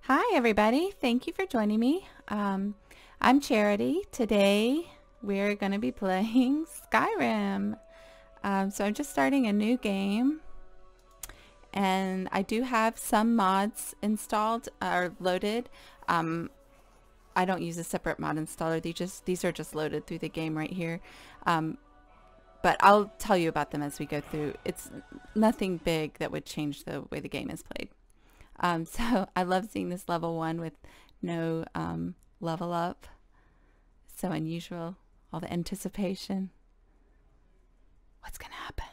Hi, everybody. Thank you for joining me. I'm Charity. Today, we're going to be playing Skyrim. So I'm just starting a new game, and I do have some mods installed or loaded. I don't use a separate mod installer. These are just loaded through the game right here. But I'll tell you about them as we go through. It's nothing big that would change the way the game is played. So I love seeing this level 1 with no level up. So unusual. All the anticipation. What's gonna happen?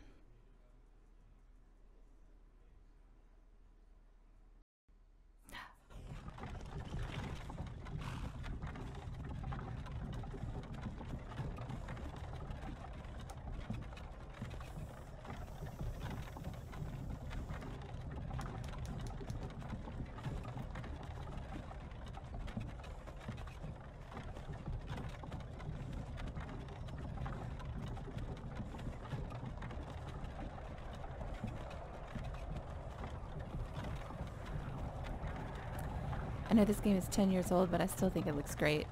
I know this game is 10 years old, but I still think it looks great.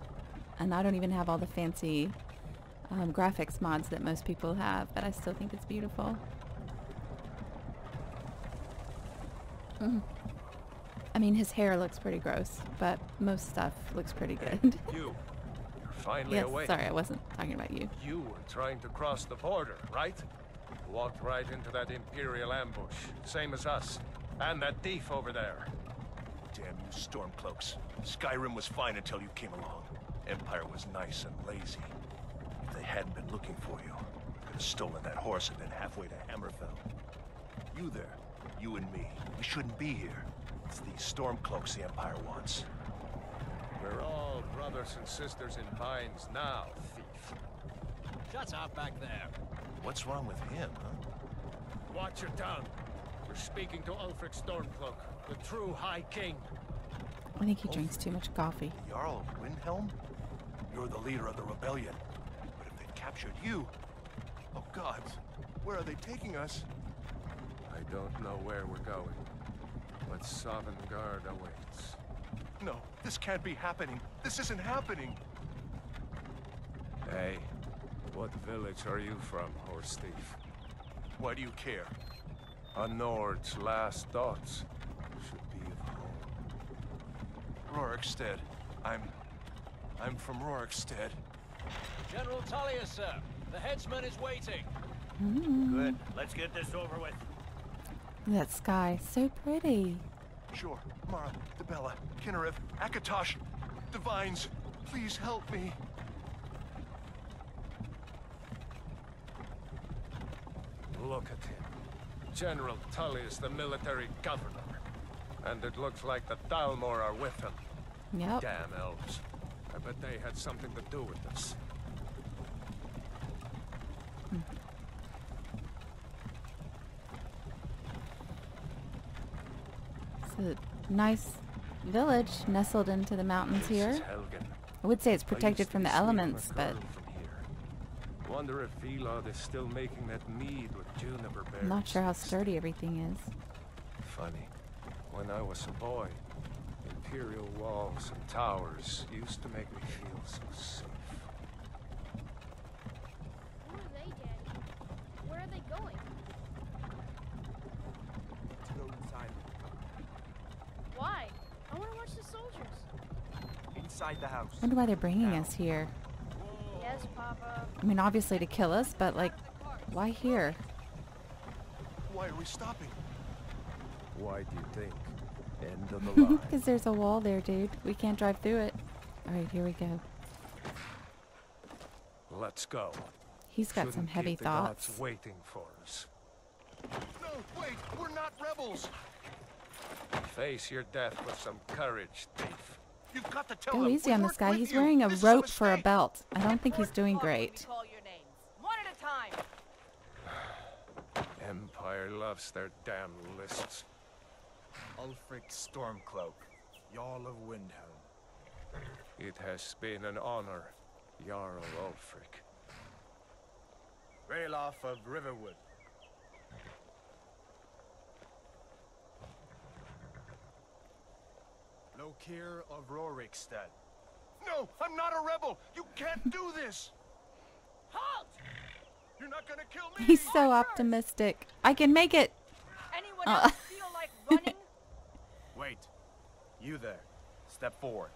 And I don't even have all the fancy graphics mods that most people have, but I still think it's beautiful. I mean, his hair looks pretty gross, but most stuff looks pretty good. You're finally Yes, awake. sorry, I wasn't talking about you. You were trying to cross the border, right? Walked right into that Imperial ambush, same as us. And that thief over there. Damn you stormcloaks. Skyrim was fine until you came along. Empire was nice and lazy. If they hadn't been looking for you, could have stolen that horse and been halfway to Hammerfell. You there, you and me, we shouldn't be here. It's these stormcloaks the Empire wants. We're all brothers and sisters in binds now, thief. Shut up back there. What's wrong with him, huh? Watch your tongue. We're speaking to Ulfric Stormcloak, the true High King. I think he drinks too much coffee. The Jarl of Windhelm? You're the leader of the rebellion. But if they've captured you... Oh gods, where are they taking us? I don't know where we're going, but Sovngarde awaits. No, this can't be happening. This isn't happening. Hey, what village are you from, horse thief? Why do you care? A Nord's last thoughts should be of home. Rorikstead. I'm from Rorikstead. General Tullius, sir. The headsman is waiting. Good. Let's get this over with. That sky, so pretty. Sure. Mara, Debella, Kinnarev, Akatosh, Divines, please help me. Look at him. General Tullius, the military governor. And it looks like the Thalmor are with him. Yep. Damn elves. I bet they had something to do with this. It's a nice village nestled into the mountains This here. is Helgen. I would say it's I protected used from to the sneak elements, a but girl from here. Wonder if Vilod is still making that mead with juniper berries. I'm not sure how sturdy everything is. Funny. When I was a boy, Imperial walls and towers used to make me feel so safe. Who are they, Daddy? Where are they going? To go inside. Why? I want to watch the soldiers. Inside the house. I wonder why they're bringing us here. Yes, Papa. I mean, obviously to kill us, but like, why here? Why are we stopping? Why do you think? End of the line. Because there's a wall there, dude. We can't drive through it. Alright, here we go. Let's go. He's got some Shouldn't heavy keep the gods thoughts. waiting for us. No, wait, we're not rebels. Face your death with some courage, thief. You've got to tell Go them easy we on this weren't guy. with He's you. wearing a This is rope for a mistake. belt. I don't think he's doing great. Call your names, one at a time. Empire loves their damn lists. Ulfric Stormcloak, Jarl of Windhelm. It has been an honor, Jarl Ulfric. Ralof of Riverwood. Lokir of Rorikstead. No, I'm not a rebel. You can't do this. Halt! You're not gonna kill me. He's so optimistic. I can make it. Anyone else feel like running? Wait. You there. Step forward.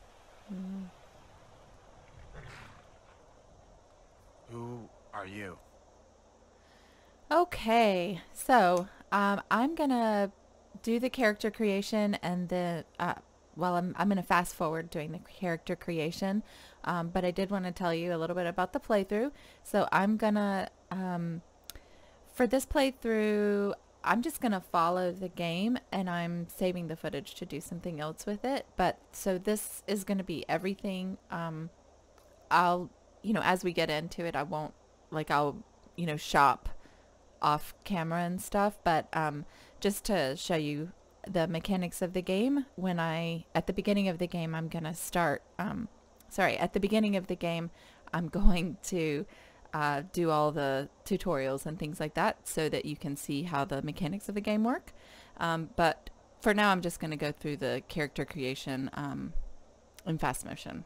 Who are you? Okay, so I'm gonna do the character creation, and then well, I'm gonna fast forward doing the character creation, but I did want to tell you a little bit about the playthrough. So I'm gonna for this playthrough, I'm just gonna follow the game, and I'm saving the footage to do something else with it. But so this is gonna be everything. I'll, you know, as we get into it, I won't, like, I'll, you know, shop off camera and stuff, but just to show you the mechanics of the game, when at the beginning of the game, I'm gonna start, at the beginning of the game, I'm going to do all the tutorials and things like that so that you can see how the mechanics of the game work. But for now, I'm just gonna go through the character creation in fast motion.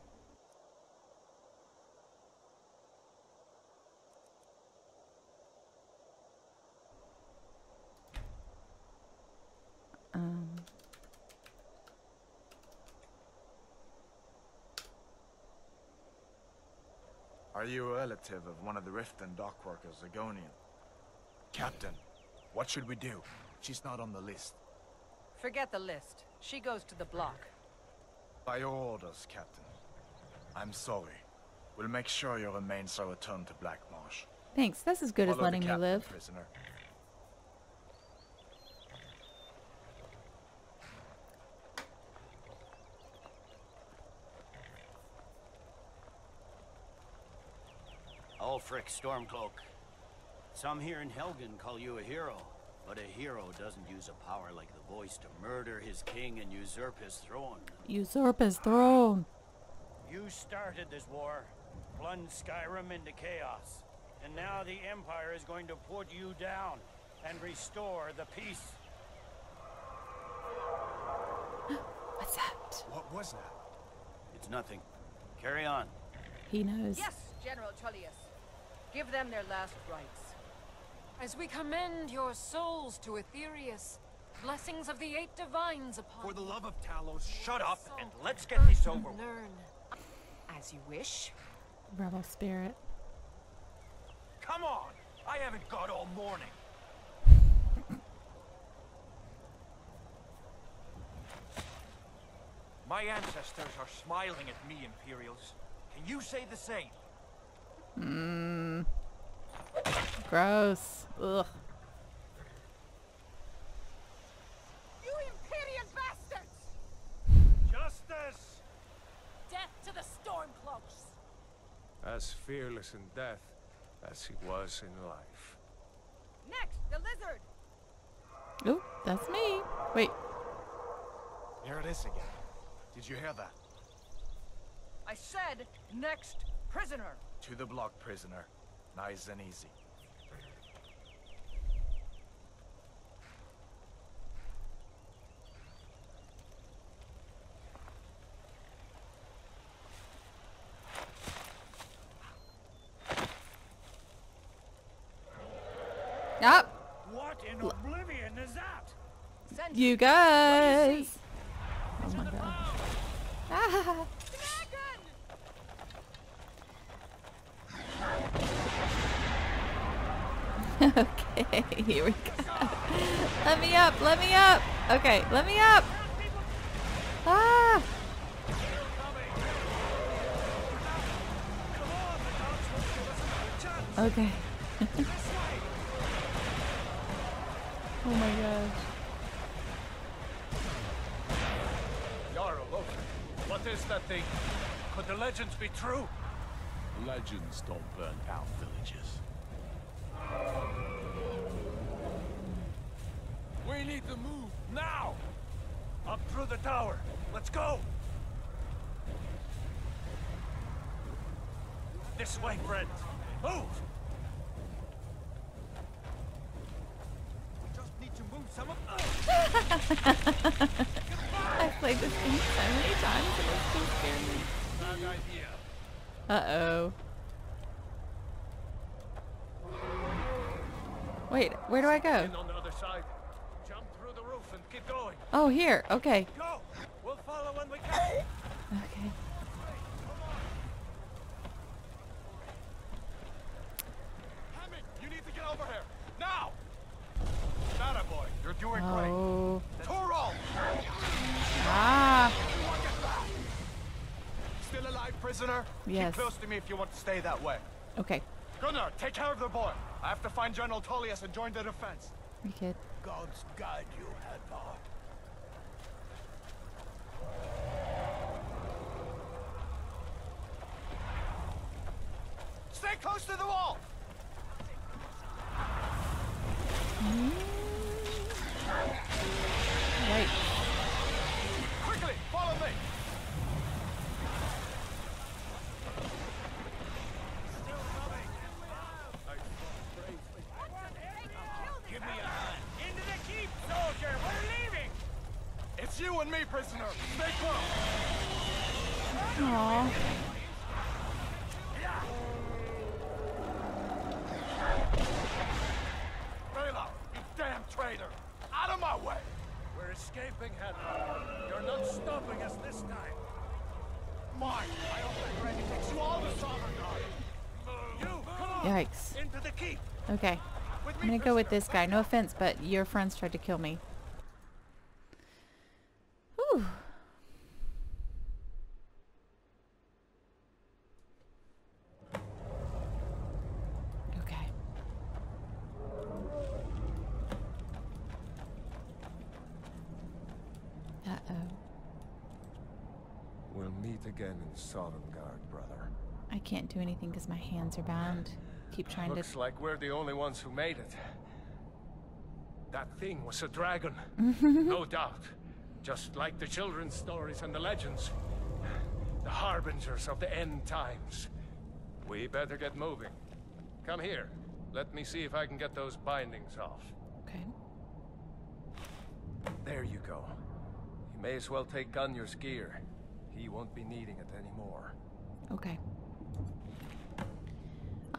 Are you a relative of one of the Riften dock workers, Zagonian? Captain, what should we do? She's not on the list. Forget the list. She goes to the block. By your orders, Captain. I'm sorry. We'll make sure your remains are returned to Black Marsh. Thanks. That's as good as Follow letting the me captain, live. Prisoner. Ulfric Stormcloak. Some here in Helgen call you a hero, but a hero doesn't use a power like the voice to murder his king and usurp his throne. Usurp his throne. You started this war, plunged Skyrim into chaos, and now the Empire is going to put you down and restore the peace. What's that? What was that? It's nothing. Carry on. He knows. Yes, General Tullius. Give them their last rites. As we commend your souls to Aetherius, blessings of the 8 divines upon For the you. love of Talos, shut up and let's get this over with. Learn. As you wish. Rebel spirit. Come on! I haven't got all morning. My ancestors are smiling at me, Imperials. Can you say the same? Gross. Ugh. You Imperial bastards! Justice! Death to the Stormcloaks! As fearless in death as he was in life. Next, the lizard! Ooh, that's me. Wait. Here it is again. Did you hear that? I said, next prisoner! To the block, prisoner. Nice and easy. Up. What in oblivion is that? Send You guys. Oh my god. Ah. Okay, here we go. Let me up, let me up. Okay, let me up. Ah. Okay. Oh my gosh. Jarl, look. What is that thing? Could the legends be true? Legends don't burn down villages. We need to move now! Up through the tower. Let's go! This way, friend. Move! We just need to move some of I've played this game so many times and it still scares me. Bad idea. Uh-oh. Wait, where do I go? In on the other side. Jump through the roof and keep going. Oh, here. Okay. Go! We'll follow when we can. Okay. Hammond, you need to get over here. Now! Nada, boy. You're doing great. Oh. Toro! Ah. Everyone get back! Still alive, prisoner? Yes. Keep close to me if you want to stay that way. Okay. Gunnar, take care of the boy. I have to find General Tullius and join the defense. You kid. God's guide you, Hadvar. Stay close to the wall! Right. Quickly, follow me! Give me a hand. Into the keep, soldier! We're leaving! It's you and me, prisoner. Stay close. Aww. Rayla, you damn traitor! Out of my way! We're escaping, Hadvar. You're not stopping us this time. Mine! I hope that Granny takes you all to Savirien. You, come on! Yikes. Into the keep! Okay. I'm gonna go with this guy. No offense, but your friends tried to kill me. Whew. Okay. Uh-oh. We'll meet again in Sovngarde, brother. I can't do anything because my hands are bound. Keep trying Looks like we're the only ones who made it. That thing was a dragon. No doubt. Just like the children's stories and the legends. The harbingers of the end times. We better get moving. Come here. Let me see if I can get those bindings off. Okay. There you go. You may as well take Gunnar's gear. He won't be needing it anymore. Okay.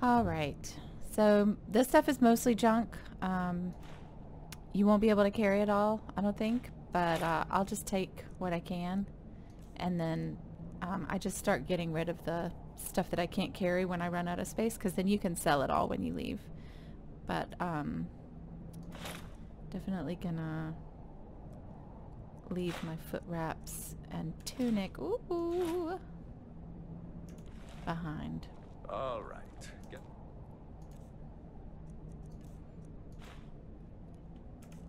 All right. So this stuff is mostly junk. You won't be able to carry it all, I don't think. But I'll just take what I can. And then I just start getting rid of the stuff that I can't carry when I run out of space. Because then you can sell it all when you leave. But definitely gonna leave my foot wraps and tunic behind. All right. Get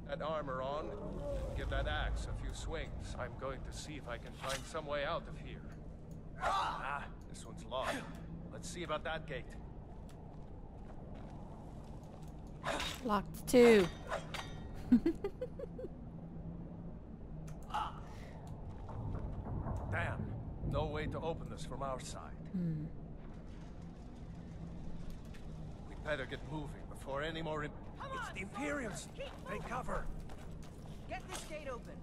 that armor on and give that axe a few swings. I'm going to see if I can find some way out of here. Ah, this one's locked. Let's see about that gate. Locked too. Damn. No way to open this from our side. We better get moving before any more It's the Imperials! Take cover! Get this gate open.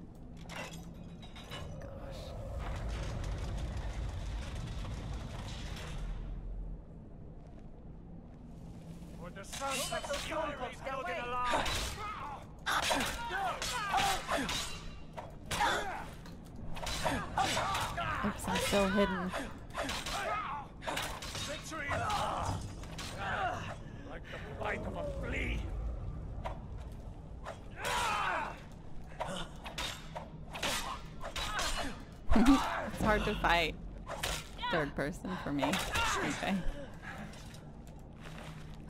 For the sons Let of those storm Skyrim cloaks get still get away. alive! Oops, I'm still hidden. Victory! Like the bite of a flea! It's hard to fight third person for me. Okay.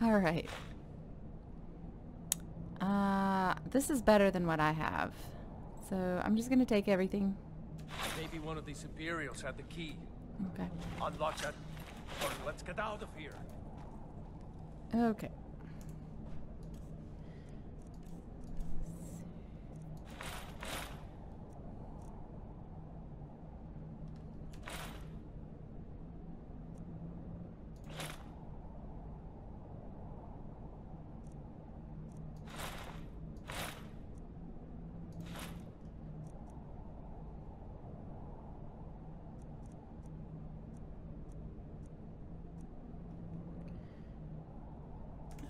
All right. This is better than what I have. So I'm just gonna take everything. Maybe one of these Imperials had the key. Okay. Unlock that, or let's get out of here. Okay.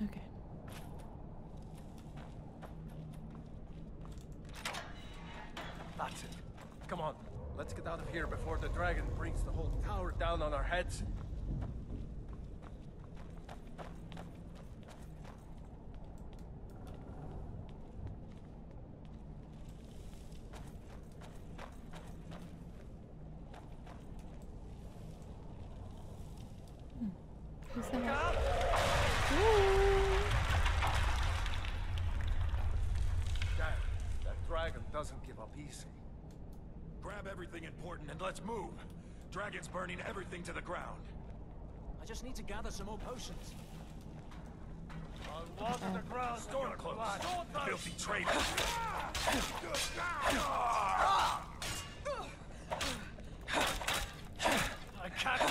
Okay. That's it. Come on, let's get out of here before the dragon brings the whole tower down on our heads. Who's that? That dragon doesn't give up easy. Grab everything important and let's move. Dragon's burning everything to the ground. I just need to gather some more potions. On water the ground. Stormcloaks! Filthy traitor! I can't.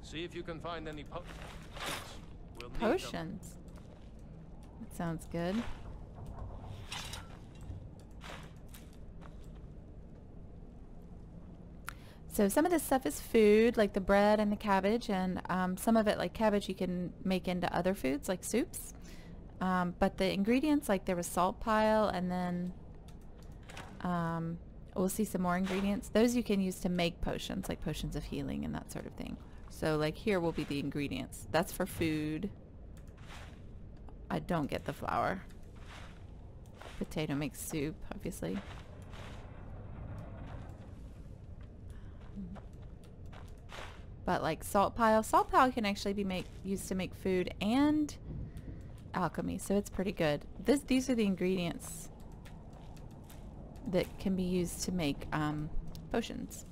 See if you can find any potions. We'll need Potions. That sounds good. So some of this stuff is food, like the bread and the cabbage, and some of it, like cabbage, you can make into other foods, like soups. But the ingredients, like there was salt pile, and then we'll see some more ingredients. Those you can use to make potions, like potions of healing and that sort of thing. So like here will be the ingredients. That's for food. I don't get the flour. Potato makes soup, obviously. But like salt pile can actually be used to make food and alchemy, so it's pretty good. These are the ingredients that can be used to make potions.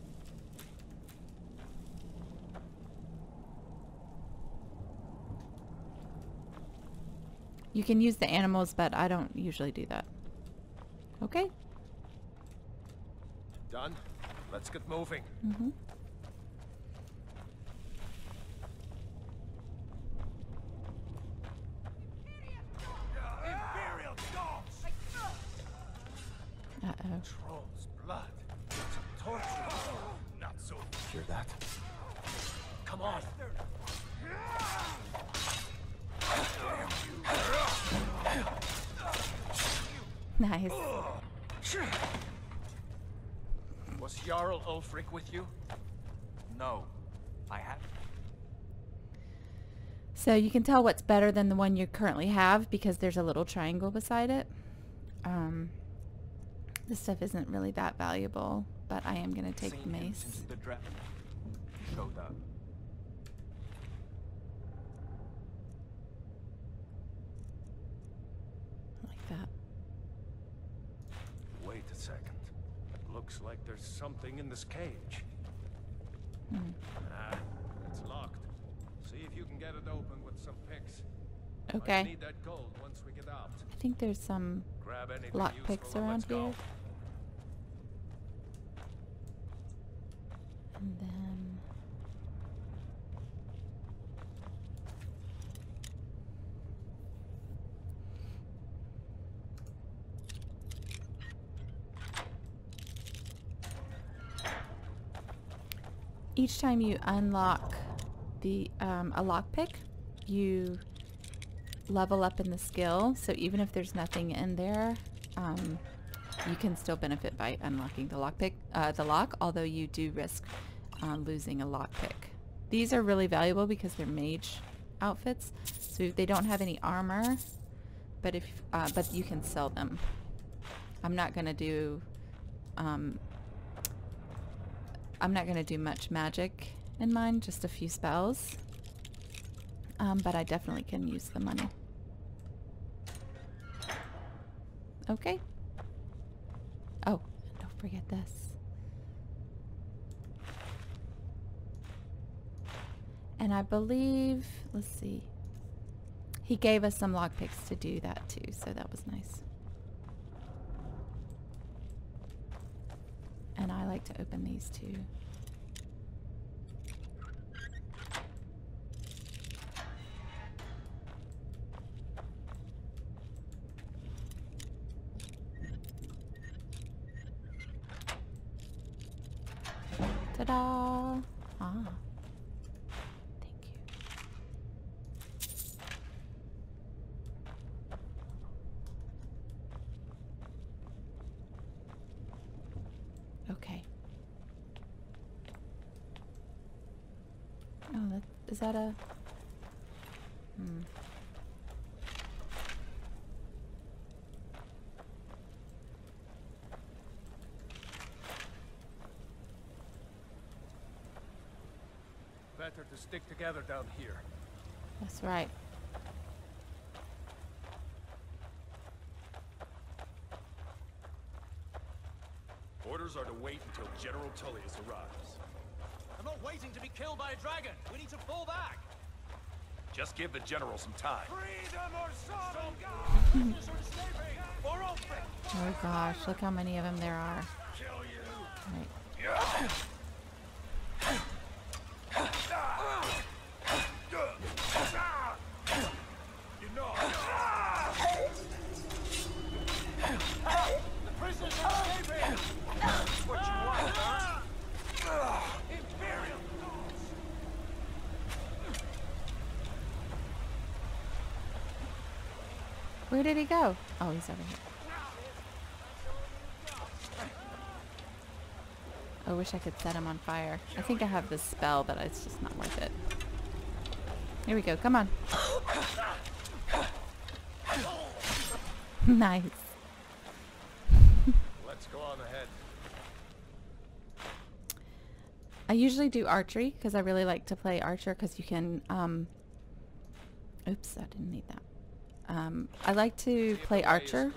You can use the animals, but I don't usually do that. Okay. Done. Let's get moving. Mm-hmm. Imperial dogs! Uh-oh. Troll's blood. It's a torture. Not so. Hear that? Come on. Nice. Was Jarl Ulfric with you? No, I haven't. So you can tell what's better than the one you currently have because there's a little triangle beside it. This stuff isn't really that valuable, but I am going to take the mace. Since the dragon showed up. Like that. Wait a second. Looks like there's something in this cage. Ah, it's locked. See if you can get it open with some picks. I Okay. need that gold once we get out. I think there's some Grab anything lock useful picks and around let's go. here. And then each time you unlock the a lockpick, you level up in the skill. So even if there's nothing in there, you can still benefit by unlocking the lockpick, the lock. Although you do risk losing a lockpick. These are really valuable because they're mage outfits, so they don't have any armor. But but you can sell them. I'm not gonna do. I'm not going to do much magic in mine, just a few spells. But I definitely can use the money. Okay. Oh, and don't forget this. And I believe, let's see. He gave us some lockpicks to do that too, so that was nice. And I like to open these too. Ta-da! Ah. Is that a... Better to stick together down here. That's right. Orders are to wait until General Tullius arrives. I'm not waiting to be killed by a dragon. We need to fall back. Just give the General some time. Freedom or some God! Or open! Oh gosh, look how many of them there are. Kill you! Right. You know. The prisoners are escaping! That's what you want, huh? Imperial! Where did he go? Oh, he's over here. I wish I could set him on fire. I think I have this spell, but it's just not worth it. Here we go. Come on. Nice. Let's go on ahead. I usually do archery because I really like to play archer because you can, oops, I didn't need that. I like to play archer.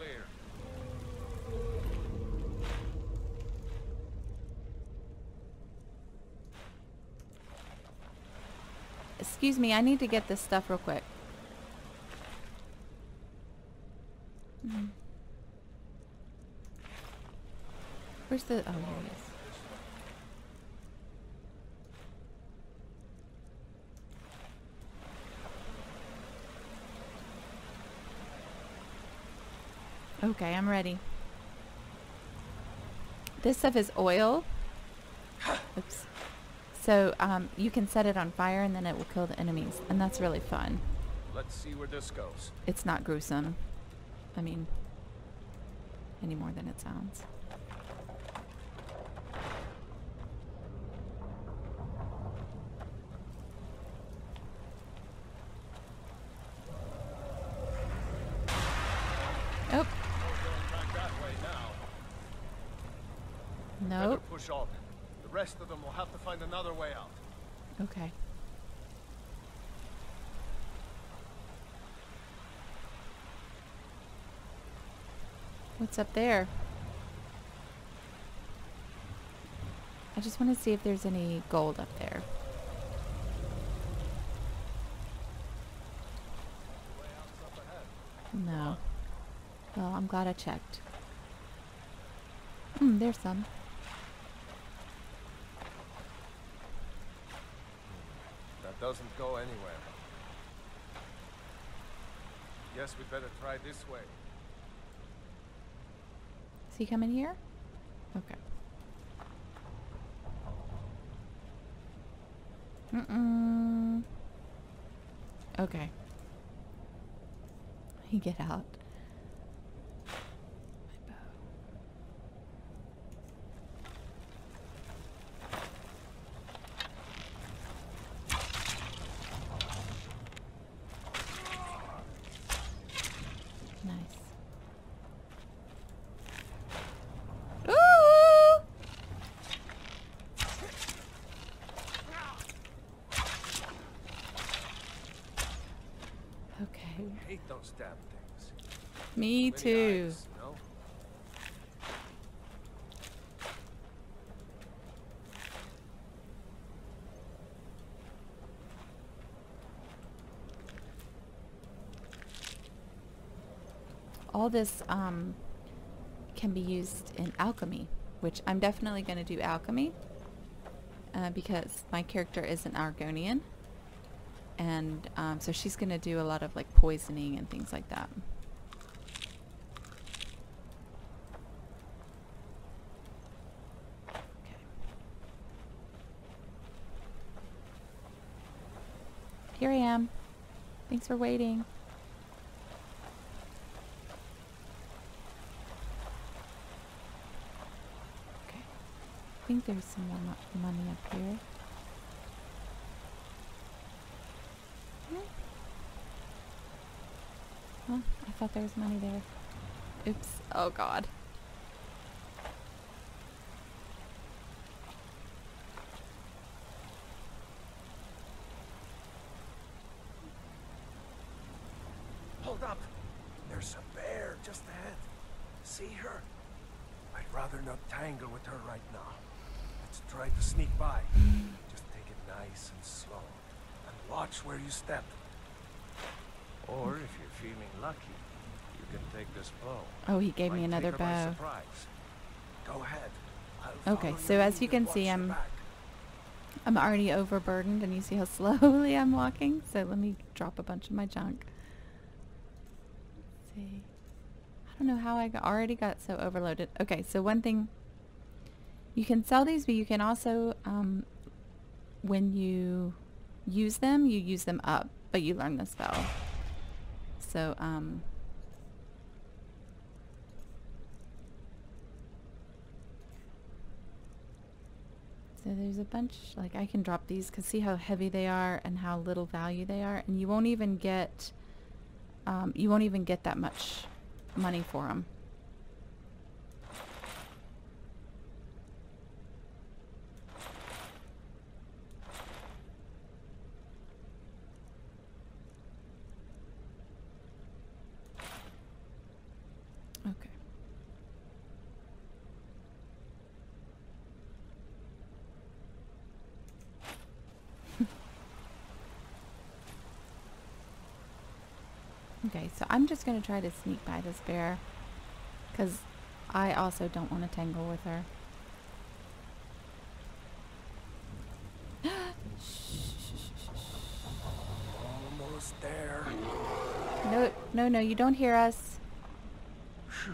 Excuse me, I need to get this stuff real quick. Where's the... Oh, here he is. Okay, I'm ready. This stuff is oil. Oops. So you can set it on fire and then it will kill the enemies. And that's really fun. Let's see where this goes. It's not gruesome. I mean, any more than it sounds. Oh. Back that way now. Nope. Better push on. The rest of them will have to find another way out. Okay. What's up there? I just want to see if there's any gold up there. No. Well, I'm glad I checked. There's some. That doesn't go anywhere. Guess we'd better try this way. Is he coming here? Okay. Okay. He get out. My bow. Nice. Ooh! Okay. I hate those damn things. Me too. Eyes, no? All this can be used in alchemy, which I'm definitely going to do alchemy because my character is an Argonian, and so she's going to do a lot of like poisoning and things like that. Okay. Here I am. Thanks for waiting. I think there's some more money up here. Oh, I thought there was money there. Oops. Oh god. Hold up! There's a bear just ahead. See her? I'd rather not tangle with her right now. Let's try to sneak by. Just take it nice and slow. And watch where you step. Or if you're feeling lucky, you can take this bow. Oh, he gave me Might another take her by bow. surprise. Go ahead. I'll Okay, follow so your as lead you and can watch see, your I'm back. already overburdened, and you see how slowly I'm walking. So let me drop a bunch of my junk. Let's see. I don't know how I already got so overloaded. Okay, so one thing, you can sell these, but you can also, when you use them up, but you learn the spell. So, so there's a bunch, like I can drop these because see how heavy they are and how little value they are, and you won't even get that much money for them. Okay. Okay, so I'm just going to try to sneak by this bear because I also don't want to tangle with her. Almost there. No, no, no, you don't hear us. Phew.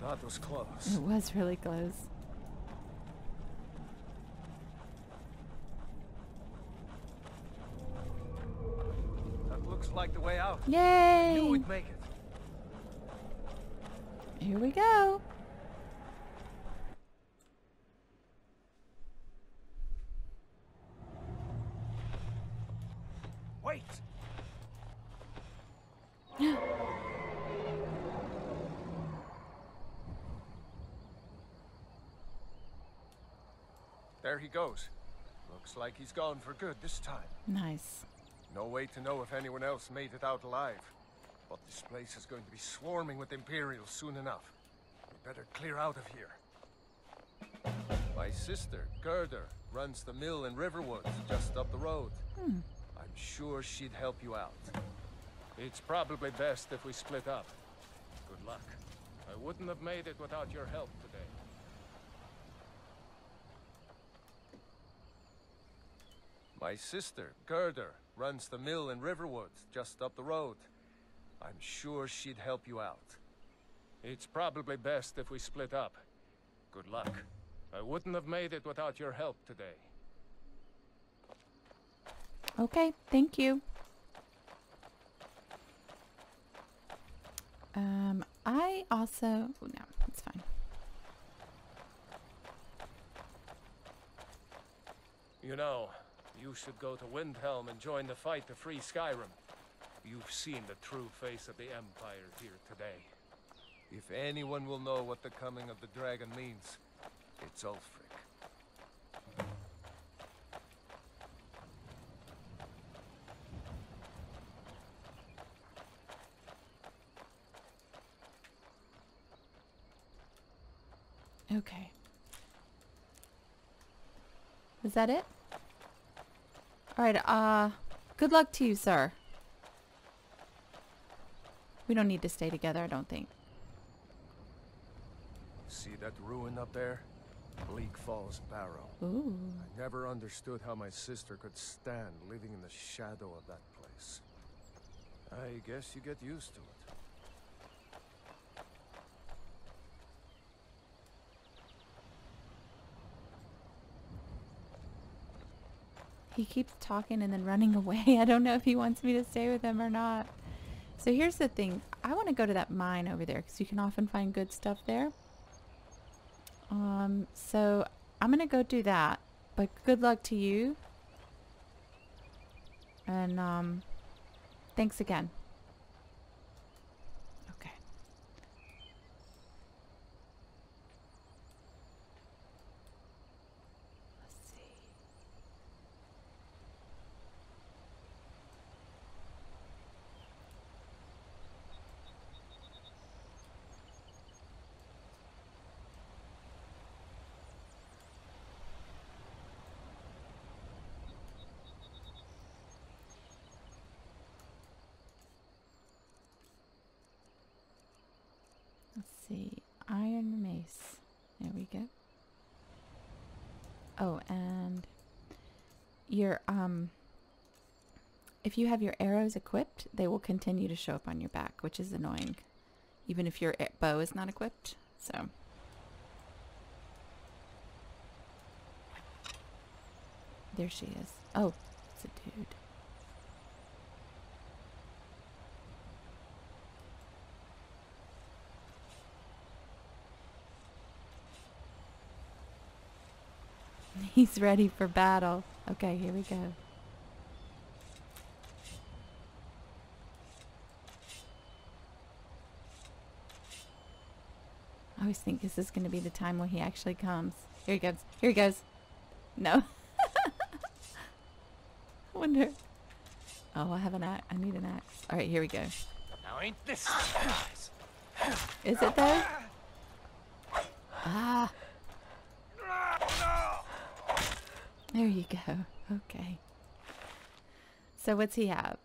That was close. It was really close. That looks like the way out. Yay! Knew we'd make it. Here we go. Wait! There he goes. Looks like he's gone for good this time. Nice. No way to know if anyone else made it out alive. But this place is going to be swarming with Imperials soon enough. We better clear out of here. My sister, Gerda, runs the mill in Riverwood, just up the road. I'm sure she'd help you out. It's probably best if we split up. Good luck. I wouldn't have made it without your help today. My sister, Gerda, runs the mill in Riverwood, just up the road. I'm sure she'd help you out. It's probably best if we split up. Good luck. I wouldn't have made it without your help today. Okay, thank you. I also... Oh, no, it's fine. You know, you should go to Windhelm and join the fight to free Skyrim. You've seen the true face of the Empire here today. If anyone will know what the coming of the dragon means, it's Ulfric. Okay. Is that it? Alright, good luck to you, sir. We don't need to stay together, I don't think. See that ruin up there? Bleak Falls Barrow. Ooh. I never understood how my sister could stand living in the shadow of that place. I guess you get used to it. He keeps talking and then running away. I don't know if he wants me to stay with him or not. So here's the thing. I want to go to that mine over there because you can often find good stuff there. So I'm going to go do that. But good luck to you. And thanks again. we go. Oh, and your if you have your arrows equipped, they will continue to show up on your back, which is annoying, even if your bow is not equipped. So there she is. Oh, it's a dude. He's ready for battle. Okay, here we go. I always think this is going to be the time when he actually comes. Here he goes. Here he goes. No. I wonder. Oh, I have an axe. I need an axe. All right, here we go. Now ain't this nice? Is it though? Ah. There you go. Okay. So what's he have?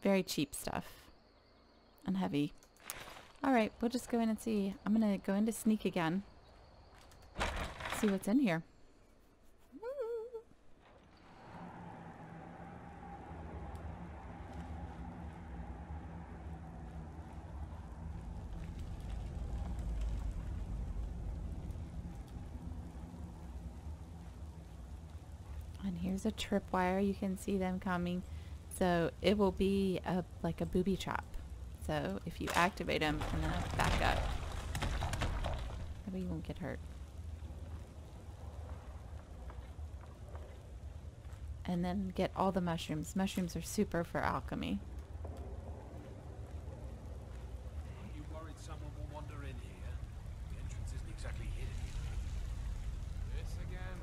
Very cheap stuff. And heavy. Alright, we'll just go in and see. I'm gonna go into sneak again. See what's in here. And here's a tripwire. You can see them coming. So it will be like a booby trap. So if you activate them and then back up, maybe you won't get hurt. And then get all the mushrooms. Mushrooms are super for alchemy. You worried someone will wander in here? The entrance isn't exactly hidden. This again?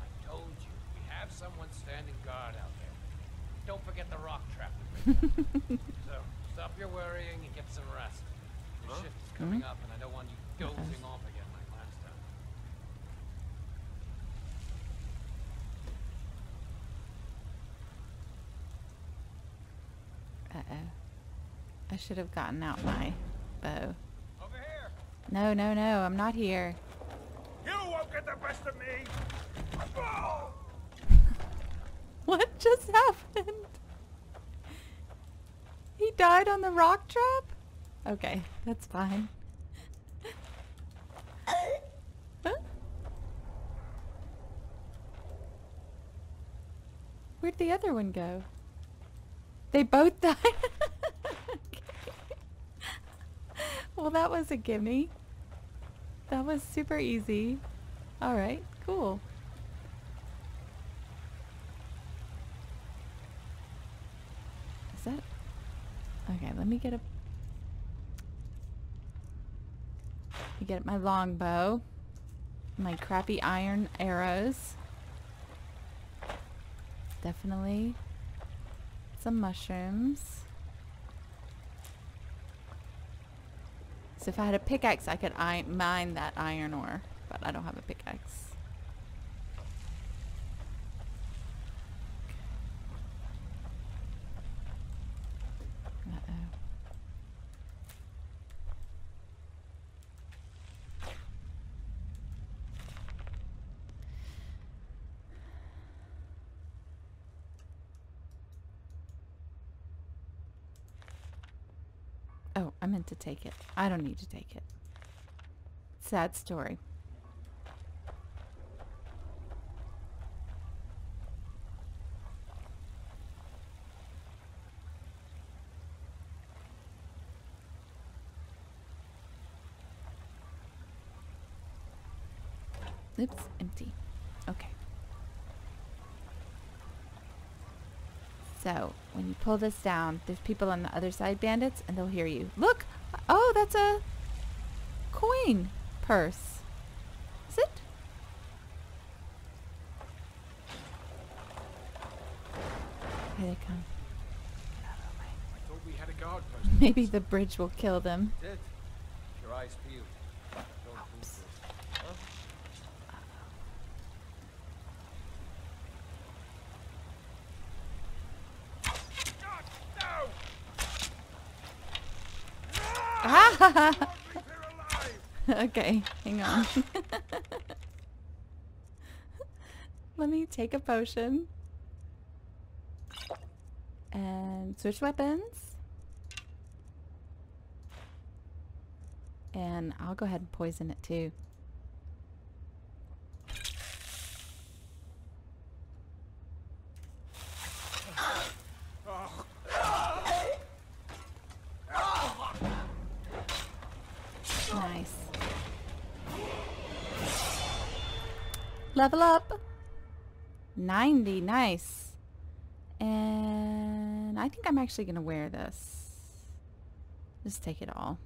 I told you, we have someone standing guard out there. Don't forget the rock trap. So, stop your worrying and get some rest. Your shift is coming up and I don't want you dozing off again like last time. Uh-oh. I should have gotten out my bow. Over here! No, no, no. I'm not here. You won't get the best of me! Oh! What just happened? He died on the rock trap? Okay, that's fine. Huh? Where'd the other one go? They both died? Okay. Well, that was a gimme. That was super easy. Alright, cool. Is that... Okay, let me get my longbow, my crappy iron arrows, definitely some mushrooms. So if I had a pickaxe, I could mine that iron ore, but I don't have a pickaxe. Oh, I meant to take it. I don't need to take it. Sad story. Oops, empty. Okay. So, when you pull this down, there's people on the other side, bandits, and they'll hear you. Look! Oh, that's a coin purse. Is it? Here they come. Get out of the way. I thought we had a guard post. Maybe the bridge will kill them. Did? Your eyes peeled. Don't move this. Huh? Okay, hang on. Let me take a potion. And switch weapons. And I'll go ahead and poison it too. Nice. Level up. 90, nice. And I think I'm actually going to wear this. Just take it all.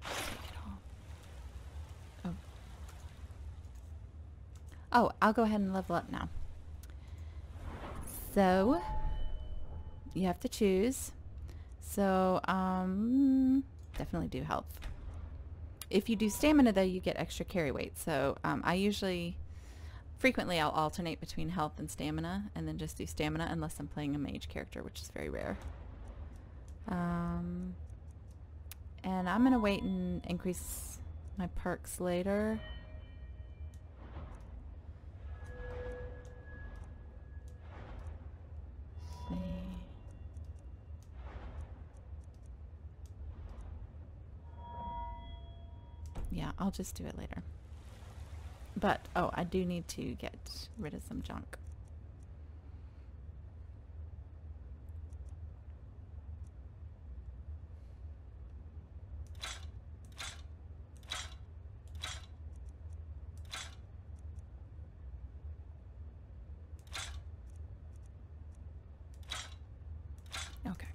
Take it all. Oh, I'll go ahead and level up now. So, you have to choose. So, definitely do health. If you do stamina, though, you get extra carry weight. So, frequently I'll alternate between health and stamina, and then just do stamina unless I'm playing a mage character, which is very rare. And I'm going to wait and increase my perks later. Let's see. Yeah, I'll just do it later. But, oh, I do need to get rid of some junk. Okay.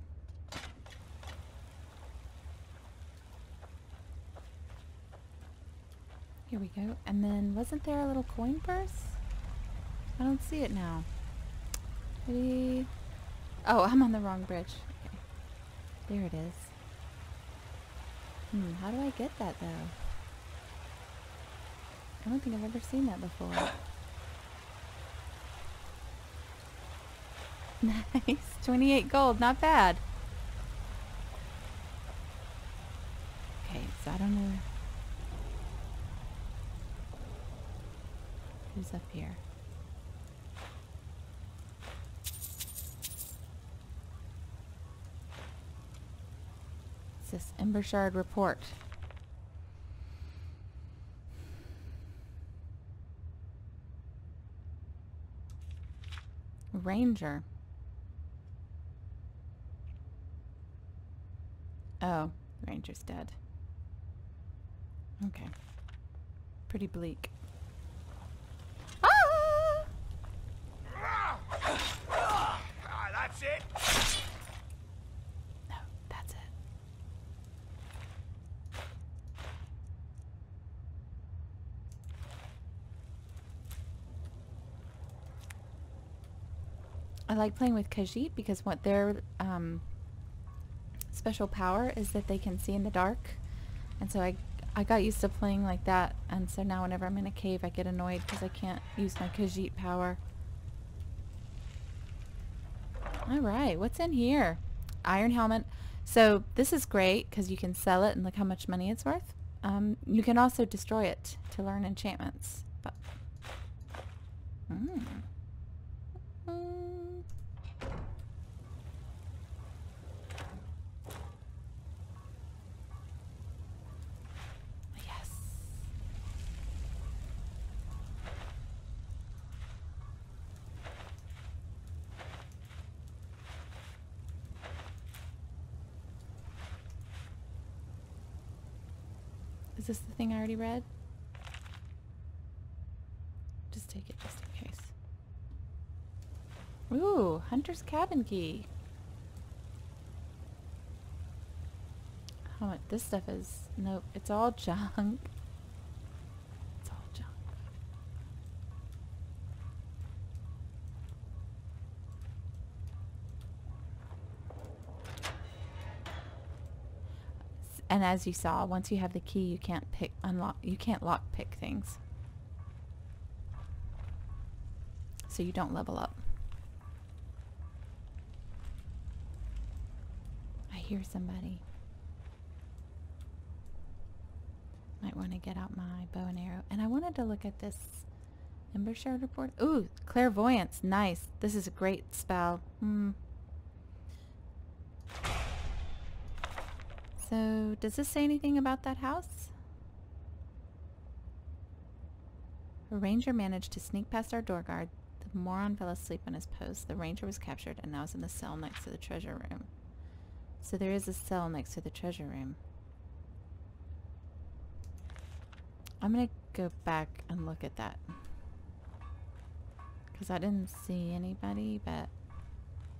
Here we go. And then, wasn't there a little coin purse? I don't see it now. Maybe... Oh, I'm on the wrong bridge. Okay. There it is. How do I get that, though? I don't think I've ever seen that before. Nice. 28 gold. Not bad. Okay, so I don't know... Who's up here? It's this Embershard report. Ranger. Oh, the ranger's dead. Okay. Pretty bleak. That's it. No, that's it. I like playing with Khajiit because what their special power is that they can see in the dark, and so I got used to playing like that, and so now whenever I'm in a cave I get annoyed because I can't use my Khajiit power. Alright, what's in here? Iron helmet. So this is great because you can sell it and look how much money it's worth. You can also destroy it to learn enchantments. But yes. Is this the thing I already read? Just take it just in case. Ooh, Hunter's Cabin Key. How much? This stuff is... Nope, it's all junk. It's all junk. And as you saw, once you have the key, you can't lock pick things. So you don't level up. I hear somebody. Might want to get out my bow and arrow. And I wanted to look at this Embershard report. Ooh, clairvoyance. Nice. This is a great spell. So, does this say anything about that house? A ranger managed to sneak past our door guard. The moron fell asleep on his post. The ranger was captured and now is in the cell next to the treasure room. So there is a cell next to the treasure room. I'm gonna go back and look at that. Because I didn't see anybody, but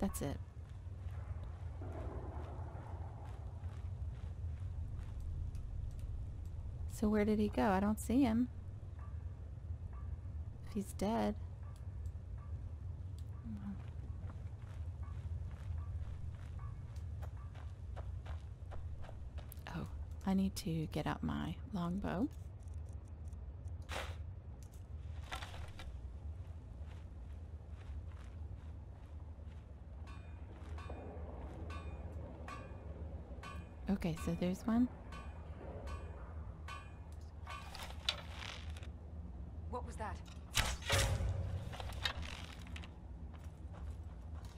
that's it. So where did he go? I don't see him. If he's dead. Oh, I need to get out my longbow. Okay, so there's one. What was that?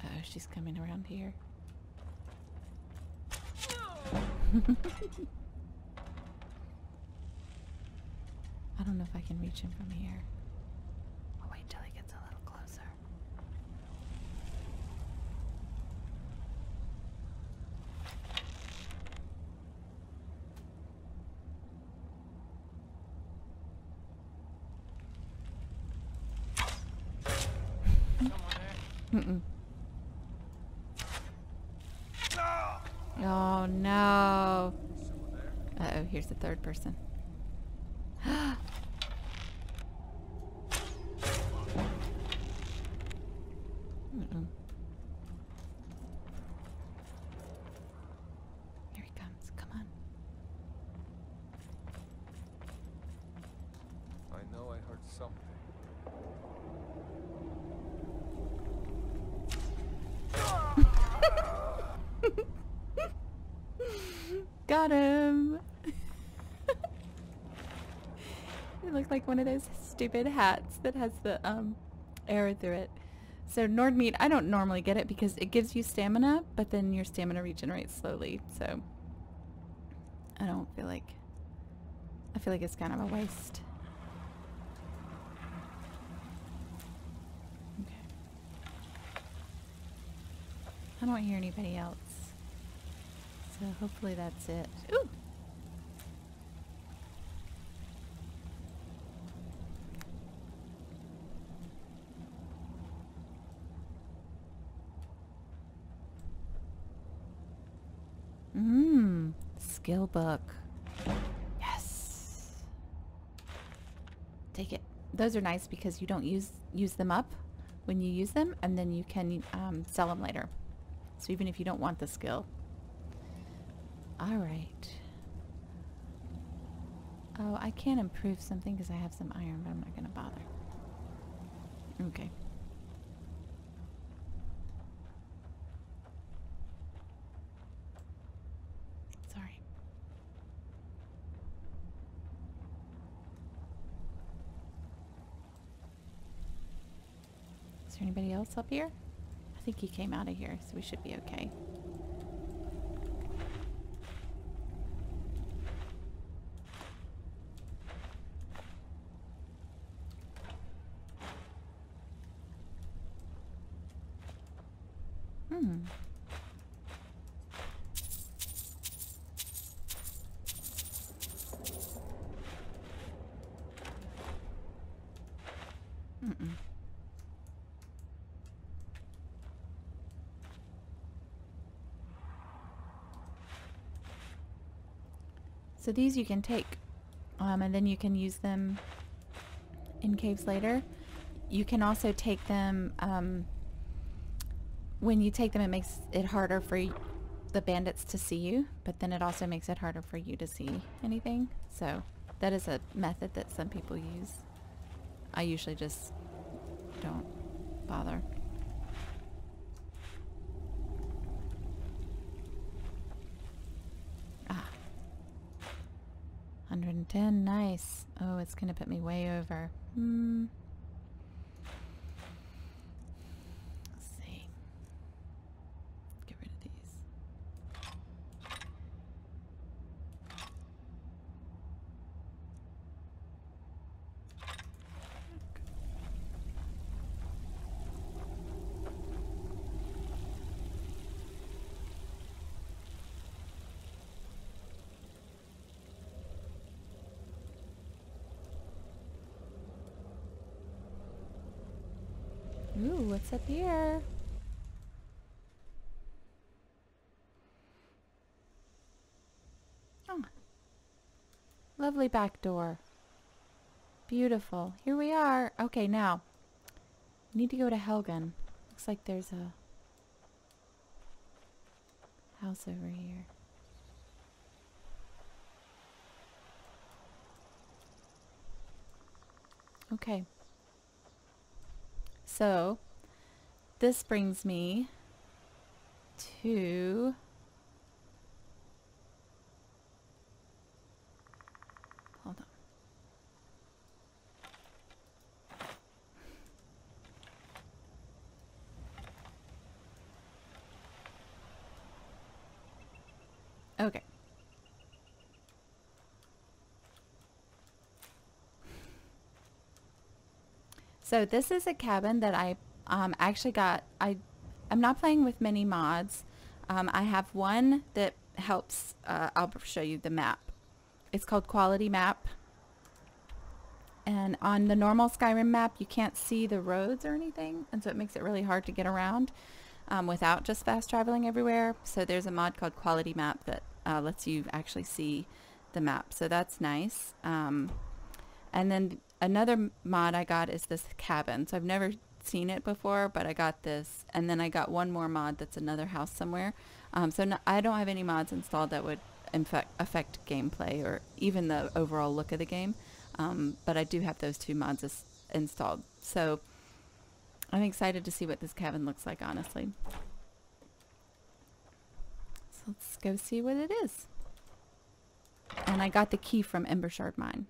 Oh, she's coming around here. I don't know if I can reach him from here. I'll wait till he gets a little closer. Mm-mm. Oh no. Uh-oh, here's the third person. Mm-mm. Here he comes. Come on. I know I heard something. Got him! It looked like one of those stupid hats that has the arrow through it. So Nord meat, I don't normally get it because it gives you stamina, but then your stamina regenerates slowly, so I feel like it's kind of a waste. Okay. I don't hear anybody else. So hopefully that's it. Ooh! Skill book. Yes. Take it. Those are nice because you don't use them up when you use them, and then you can sell them later. So even if you don't want the skill. All right. Oh, I can improve something because I have some iron, but I'm not going to bother. Okay. Sorry. Is there anybody else up here? I think he came out of here, so we should be okay. So these you can take, and then you can use them in caves later. You can also take them, when you take them it makes it harder for the bandits to see you, but then it also makes it harder for you to see anything. So that is a method that some people use. I usually just don't bother. 110, nice. Oh, it's gonna put me way over. Let's see. Get rid of these. Ooh, what's up here? Oh, lovely back door. Beautiful. Here we are. Okay, now we need to go to Helgen. Looks like there's a house over here. Okay. So, this brings me to hold on. Okay. So this is a cabin that I actually got. I'm not playing with many mods. I have one that helps. I'll show you the map. It's called Quality Map. And on the normal Skyrim map, you can't see the roads or anything. And so it makes it really hard to get around without just fast traveling everywhere. So there's a mod called Quality Map that lets you actually see the map. So that's nice. And then another mod I got is this cabin. So I've never seen it before, but I got this. And then I got one more mod that's another house somewhere. So no, I don't have any mods installed that would affect gameplay or even the overall look of the game. But I do have those two mods installed. So I'm excited to see what this cabin looks like, honestly. So let's go see what it is. And I got the key from Embershard Mine.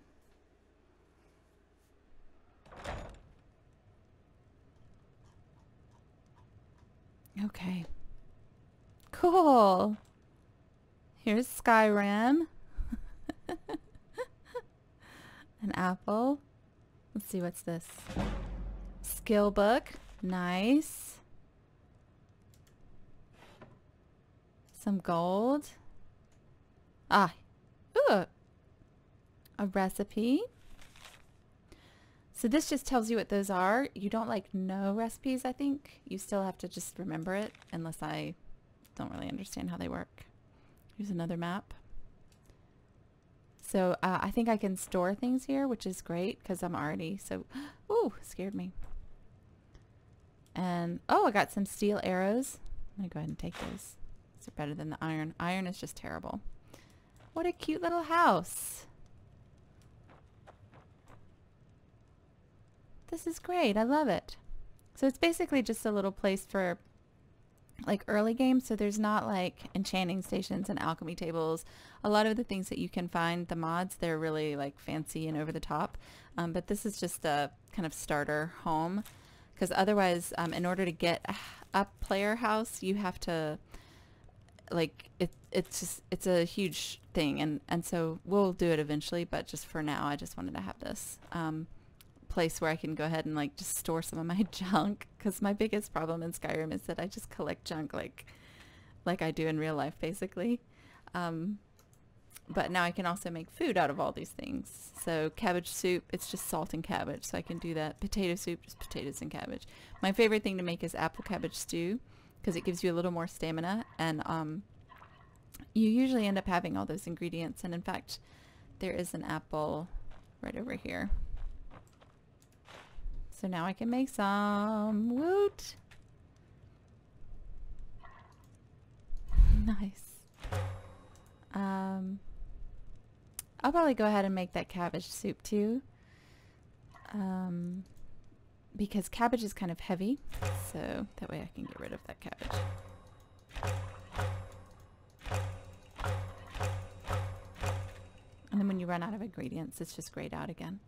Okay. Cool. Here's Skyrim. An apple. Let's see, what's this? Skill book. Nice. Some gold. Ah. Ooh. A recipe. So this just tells you what those are. You don't like know recipes, I think. You still have to just remember it, unless I don't really understand how they work. Here's another map. So I think I can store things here, which is great because I'm already so... Ooh, scared me. And, oh, I got some steel arrows. I'm going to go ahead and take those. These are better than the iron. Iron is just terrible. What a cute little house. This is great. I love it. So it's basically just a little place for like early games. So there's not like enchanting stations and alchemy tables. A lot of the things that you can find, the mods, they're really like fancy and over the top. But this is just a kind of starter home. Because otherwise, in order to get a player house, you have to like it's a huge thing. And so we'll do it eventually. But just for now, I just wanted to have this. Place where I can go ahead and like just store some of my junk, because my biggest problem in Skyrim is that I just collect junk like I do in real life basically. But now I can also make food out of all these things. So cabbage soup, it's just salt and cabbage, so I can do that. Potato soup, just potatoes and cabbage. My favorite thing to make is apple cabbage stew, because it gives you a little more stamina, and you usually end up having all those ingredients. And in fact, there is an apple right over here. So now I can make some. Woot! Nice. I'll probably go ahead and make that cabbage soup too. Because cabbage is kind of heavy, so that way I can get rid of that cabbage. And then when you run out of ingredients, it's just grayed out again.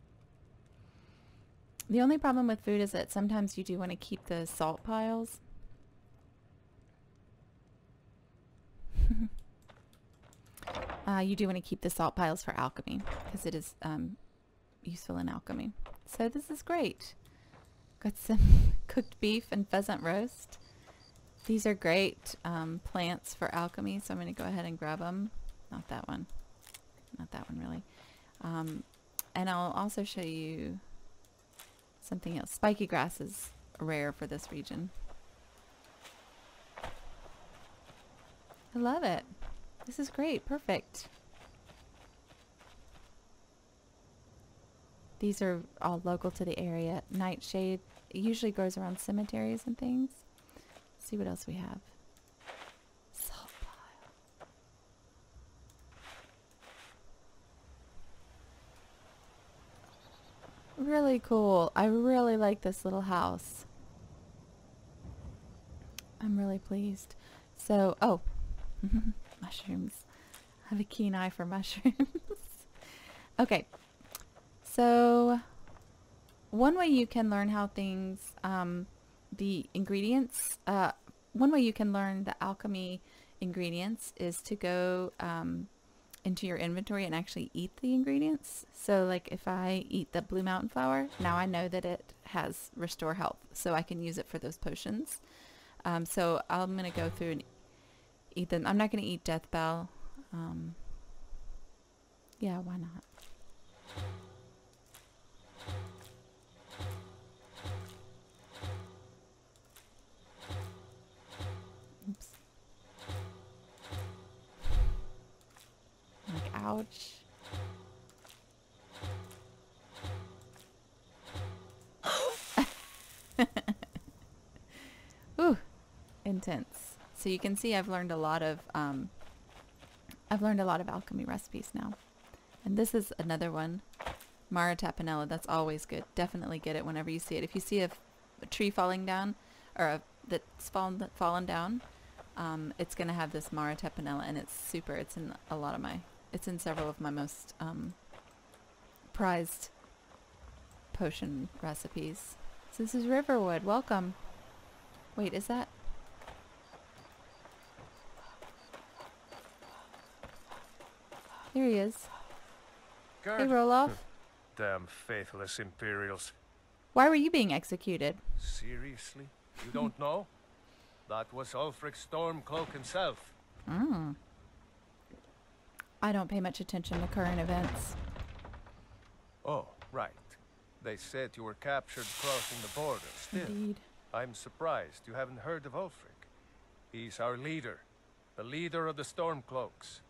The only problem with food is that sometimes you do want to keep the salt piles. You do want to keep the salt piles for alchemy because it is useful in alchemy. So this is great. Got some cooked beef and pheasant roast. These are great plants for alchemy, so I'm going to go ahead and grab them. Not that one. Not that one, really. And I'll also show you something else. Spiky grass is rare for this region. I love it. This is great. Perfect. These are all local to the area. Nightshade. It usually grows around cemeteries and things. Let's see what else we have. Salt pile. Really cool. I really like this little house. I'm really pleased. So, oh, mushrooms. I have a keen eye for mushrooms. Okay. So, one way you can learn how things, the ingredients, one way you can learn the alchemy ingredients is to go into your inventory and actually eat the ingredients. So like if I eat the blue mountain flower, now I know that it has restore health, so I can use it for those potions. So I'm going to go through and eat them. I'm not going to eat death bell. Yeah, why not? Oops. Like, ouch. Ooh, intense. So you can see I've learned a lot of alchemy recipes now. And this is another one. Mara Tapanella, that's always good. Definitely get it whenever you see it. If you see a tree falling down, or that's fallen down, it's gonna have this Mara Tapanella, and it's super. It's in a lot of my. It's in several of my most prized potion recipes. So this is Riverwood. Welcome. Wait, is that? There he is. Guard. Hey, Roloff. Damn faithless Imperials. Why were you being executed? Seriously? You don't know? That was Ulfric Stormcloak himself. Mm. I don't pay much attention to current events. Oh, right. They said you were captured crossing the border. Still, Indeed. I'm surprised you haven't heard of Ulfric. He's our leader. The leader of the Stormcloaks.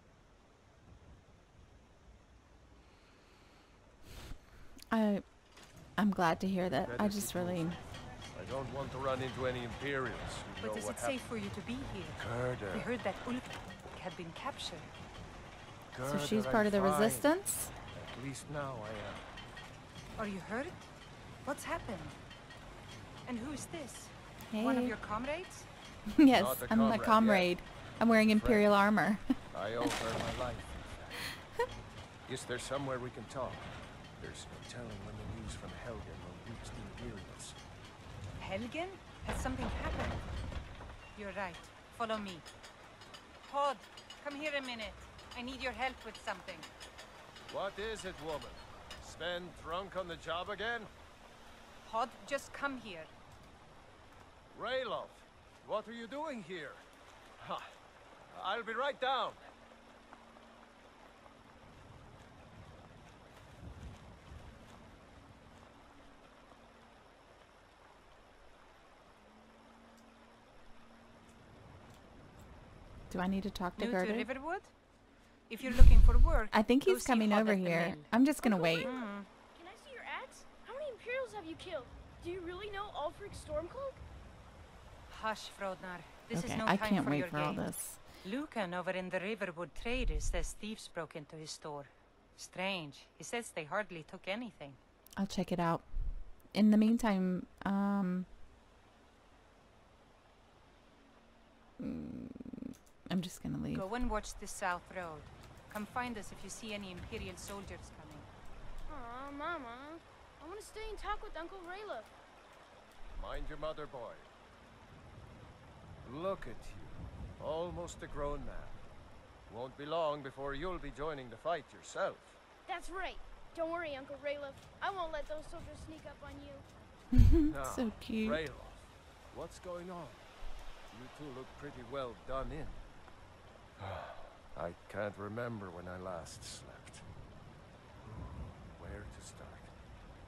I'm glad to hear that. I just really... I don't want to run into any Imperials. You know But is what it safe for you to be here? Gerda. We heard that Ulfric had been captured. So she's part of the resistance? At least now I am. Are you hurt? What's happened? And who's this? Hey. One of your comrades? Yes, Not a I'm a comrade, comrade. I'm wearing Imperial armor. I owe her my life, in fact. Is there somewhere we can talk? There's no telling when the news from Helgen will reach the Imperials. Helgen? Has something happened? You're right. Follow me. Hod, come here a minute. I need your help with something. What is it, woman? Sven drunk on the job again? Hod, just come here. Rayloff, what are you doing here? Ha, I'll be right down. Do I need to talk to New Gerda? to Riverwood? If you're looking for work, I think go he's see coming Hod over at the here. mill. I'm just gonna wait. Can I see your axe? How many Imperials have you killed? Do you really know Ulfric Stormcloak? Hush, Frodnar. This is Okay, no I time can't for wait your for all games. this. Lucan over in the Riverwood Traders says thieves broke into his store. Strange. He says they hardly took anything. I'll check it out. In the meantime, I'm just gonna leave. Go and watch the South Road. Come find us if you see any Imperial soldiers coming. Aw, Mama. I want to stay and talk with Uncle Rayla. Mind your mother, boy. Look at you. Almost a grown man. Won't be long before you'll be joining the fight yourself. That's right. Don't worry, Uncle Rayla. I won't let those soldiers sneak up on you. Now, So cute. Rayloff, what's going on? You two look pretty well done in. I can't remember when I last slept. Where to start?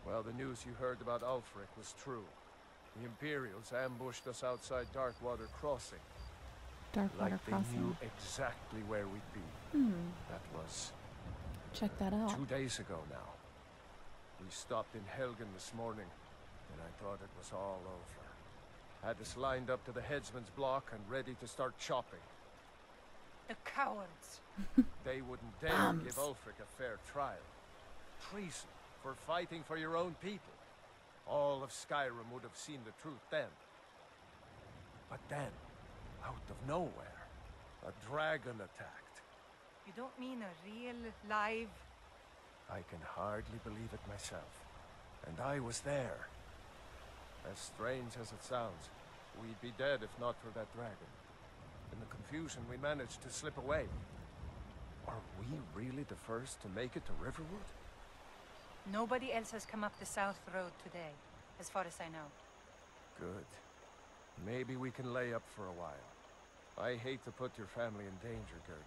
Well, the news you heard about Ulfric was true. The Imperials ambushed us outside Darkwater Crossing. Darkwater Like they Crossing. knew exactly where we'd be. That was Check that out. 2 days ago now. We stopped in Helgen this morning, and I thought it was all over. Had us lined up to the headsman's block and ready to start chopping. The cowards. They wouldn't dare Bums. give Ulfric a fair trial. Treason for fighting for your own people. All of Skyrim would have seen the truth then. But then, out of nowhere, a dragon attacked. You don't mean a real, live... I can hardly believe it myself. And I was there. As strange as it sounds, we'd be dead if not for that dragon. In the confusion, we managed to slip away. Are we really the first to make it to Riverwood? Nobody else has come up the South Road today, as far as I know. Good. Maybe we can lay up for a while. I hate to put your family in danger, Gerda,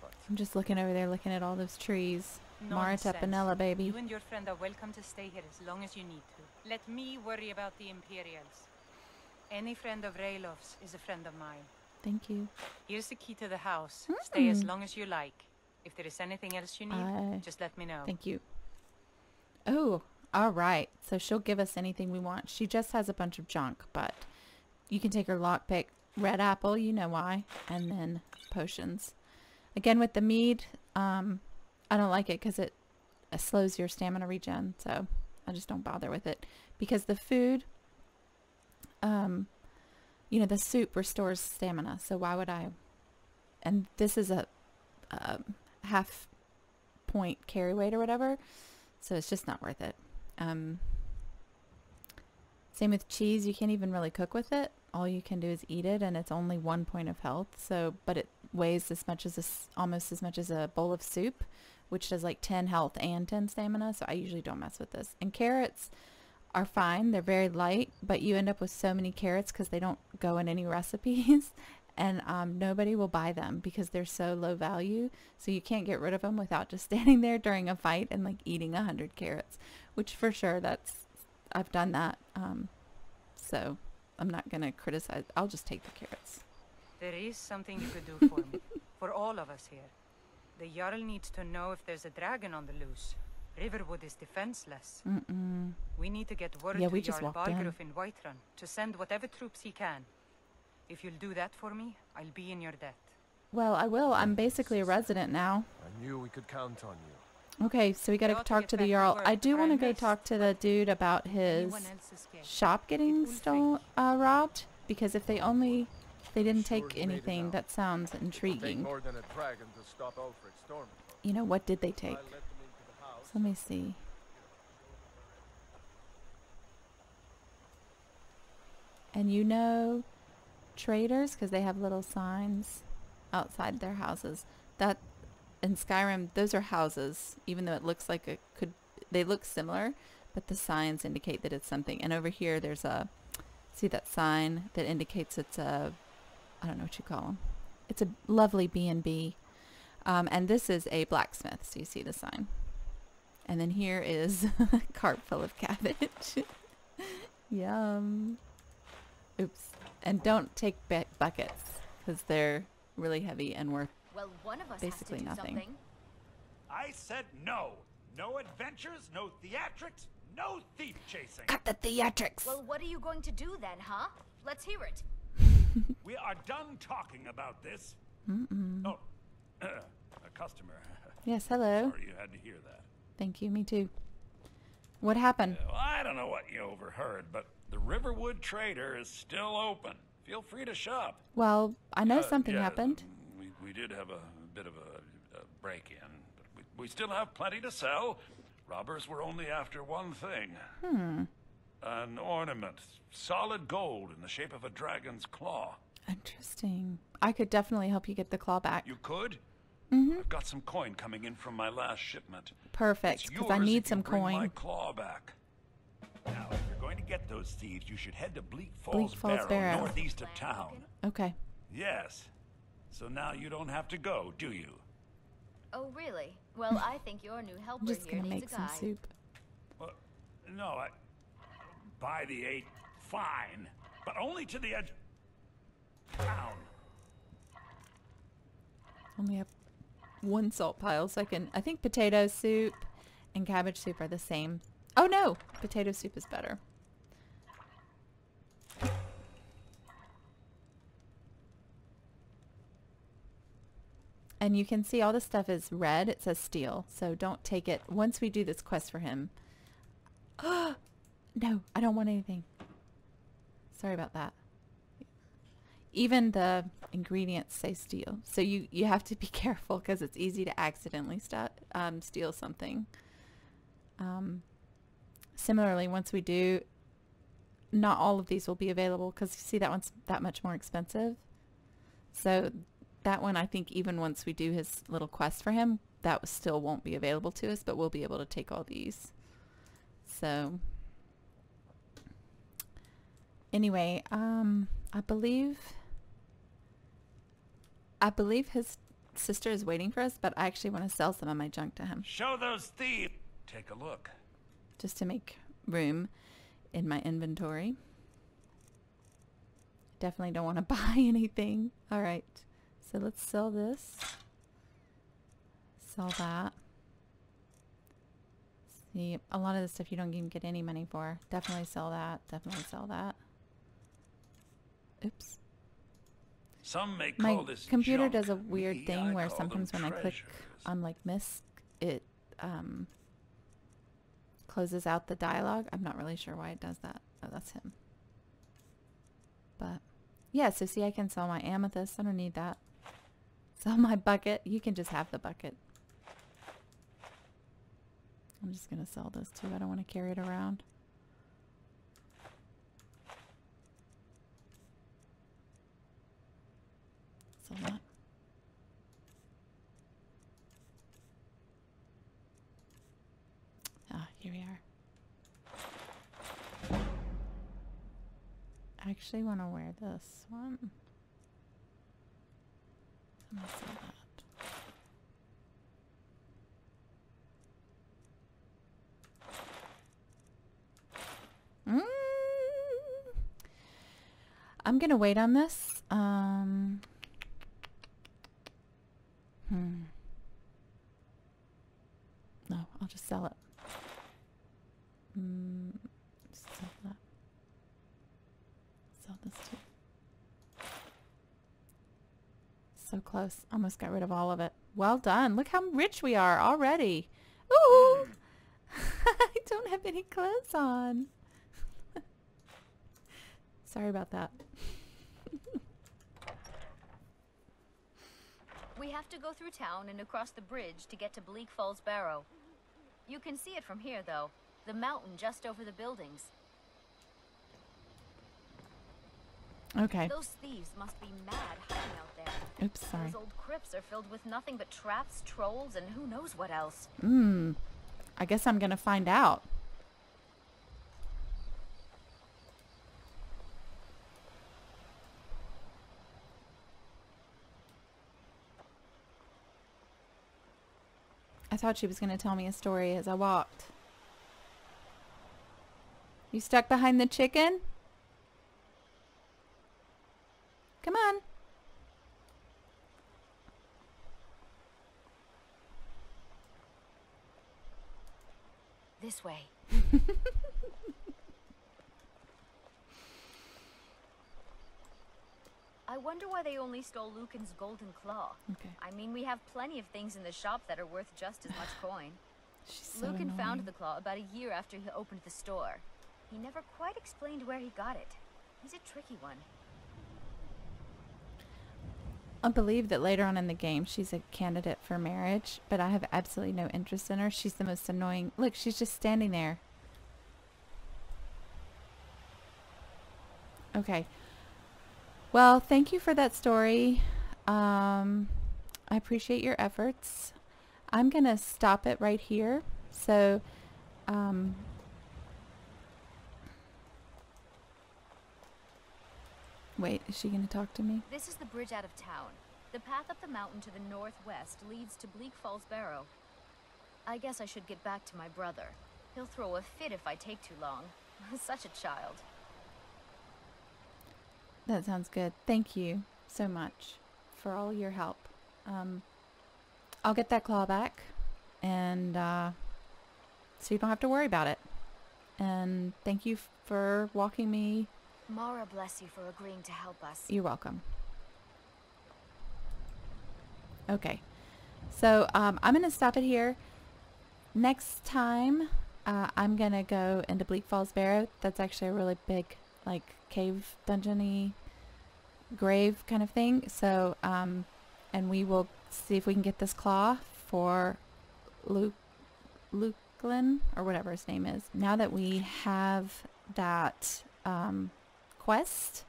but... I'm just looking over there, looking at all those trees. Mara Nonsense. Tapanella, baby. You and your friend are welcome to stay here as long as you need to. Let me worry about the Imperials. Any friend of Rayloff's is a friend of mine. Thank you. Here's the key to the house. Stay as long as you like. If there is anything else you need, just let me know. Thank you. Oh, all right. So she'll give us anything we want. She just has a bunch of junk, but you can take her lockpick, red apple, you know why, and then potions. Again, with the mead, I don't like it because it slows your stamina regen, so I just don't bother with it. Because the food, you know, the soup restores stamina, so why would I? And this is a half point carry weight or whatever, so it's just not worth it. Same with cheese. You can't even really cook with it. All you can do is eat it, and it's only 1 point of health. So, but it weighs as much as almost as much as a bowl of soup, which does like 10 health and 10 stamina. So I usually don't mess with this. And carrots are fine. They're very light, but you end up with so many carrots because they don't go in any recipes, and nobody will buy them because they're so low value. So you can't get rid of them without just standing there during a fight and like eating 100 carrots, which for sure I've done that. So I'm not going to criticize. I'll just take the carrots. There is something you could do for me. For all of us here. The Jarl needs to know if there's a dragon on the loose. Riverwood is defenseless. We need to get word Yeah, we to just Jarl walked in. Balgruuf in Whiterun to send whatever troops he can. If you'll do that for me, I'll be in your debt. Well, I will. I'm basically a resident now. I knew we could count on you. Okay, so we got I to ought to talk get to the back to Jarl. work, I do for want to I go missed talk to the dude about his Anyone else's guess. shop getting robbed, because if they didn't Sure take you made it anything, out. that sounds Take intriguing. more than a dragon to stop Ulfric Stormcloak. You know, what did they take? I'll let them into the house. So let me see. And you know traders, because they have little signs outside their houses. That in Skyrim, those are houses, even though it looks like they look similar, but the signs indicate that it's something. And over here, there's see that sign that indicates it's I don't know what you call them. It's a lovely B&B. And this is a blacksmith, so you see the sign. And then here is a cart full of cabbage. Yum. Oops. And don't take buckets, because they're really heavy and worth Well, one of us basically has to do nothing. something. I said no. No adventures, no theatrics, no thief chasing. Cut the theatrics! Well, what are you going to do then, huh? Let's hear it. We are done talking about this. Oh, a customer. Yes, hello. Sorry you had to hear that. Thank you, me too. What happened? Well, I don't know what you overheard, but the Riverwood Trader is still open. Feel free to shop. Well, I know something Yeah, happened. We did have a bit of a break-in. But we still have plenty to sell. Robbers were only after one thing. An ornament. Solid gold in the shape of a dragon's claw. Interesting. I could definitely help you get the claw back. You could? I've got some coin coming in from my last shipment. Perfect, because I need some coin. My claw back. Now, if you're going to get those thieves, you should head to Bleak Falls Barrow, northeast of town. Okay. Yes. So now you don't have to go, do you? Oh, really? Well, I think your new helper I'm just here gonna needs make a some guide. soup. Well, no, by the 8, fine, but only to the edge of town. Only have one salt pile, so I think potato soup and cabbage soup are the same. Oh no, potato soup is better. And you can see all the stuff is red. It says steel, so don't take it. Once we do this quest for him. No, I don't want anything. Sorry about that. Even the ingredients say steel, so you have to be careful because it's easy to accidentally steal something. Similarly, once we do, not all of these will be available because you see that one's that much more expensive. So that one, I think even once we do his little quest for him, that still won't be available to us, but we'll be able to take all these. So anyway, I believe his sister is waiting for us, but I actually want to sell some of my junk to him. Show those thieves. Take a look. Just to make room in my inventory. Definitely don't want to buy anything. All right, so let's sell this. Sell that. See, a lot of the stuff you don't even get any money for. Definitely sell that. Definitely sell that. Oops. Some may My call this computer junk. does a weird Me, thing I where call sometimes them when I click treasures. on like misc, it closes out the dialogue. I'm not really sure why it does that. Oh, that's him. But yeah, so see, I can sell my amethyst. I don't need that. Sell my bucket. You can just have the bucket. I'm just going to sell this too. I don't want to carry it around. Sell that. Ah, here we are. I actually want to wear this one. I'm going to sell that. I'm gonna wait on this. No, I'll just sell it. Sell that. Sell this too. So close. Almost got rid of all of it. Well done. Look how rich we are already. Ooh! I don't have any clothes on. Sorry about that. We have to go through town and across the bridge to get to Bleak Falls Barrow. You can see it from here, though. The mountain just over the buildings. Okay. Those thieves must be mad hiding out there. Oops, sorry. Those old crypts are filled with nothing but traps, trolls, and who knows what else. I guess I'm gonna find out. I thought she was going to tell me a story as I walked. You stuck behind the chicken? Come on. This way. I wonder why they only stole Lucan's golden claw. Okay. I mean, we have plenty of things in the shop that are worth just as much coin. She's so Lucan found annoying. the claw about a year after he opened the store. He never quite explained where he got it. He's a tricky one. I believe that later on in the game she's a candidate for marriage, but I have absolutely no interest in her. She's the most annoying. Look, she's just standing there. Okay. Well, thank you for that story. I appreciate your efforts. I'm going to stop it right here. So, wait, is she going to talk to me? This is the bridge out of town. The path up the mountain to the northwest leads to Bleak Falls Barrow. I guess I should get back to my brother. He'll throw a fit if I take too long. Such a child. That sounds good. Thank you so much for all your help. I'll get that claw back, and so you don't have to worry about it. And thank you for walking me. Mara bless you for agreeing to help us. You're welcome. Okay, so I'm going to stop it here. Next time, I'm going to go into Bleak Falls Barrow. That's actually a really big, like, cave dungeon-y grave kind of thing. So, and we will see if we can get this claw for Lukelin, or whatever his name is. Now that we have that quest,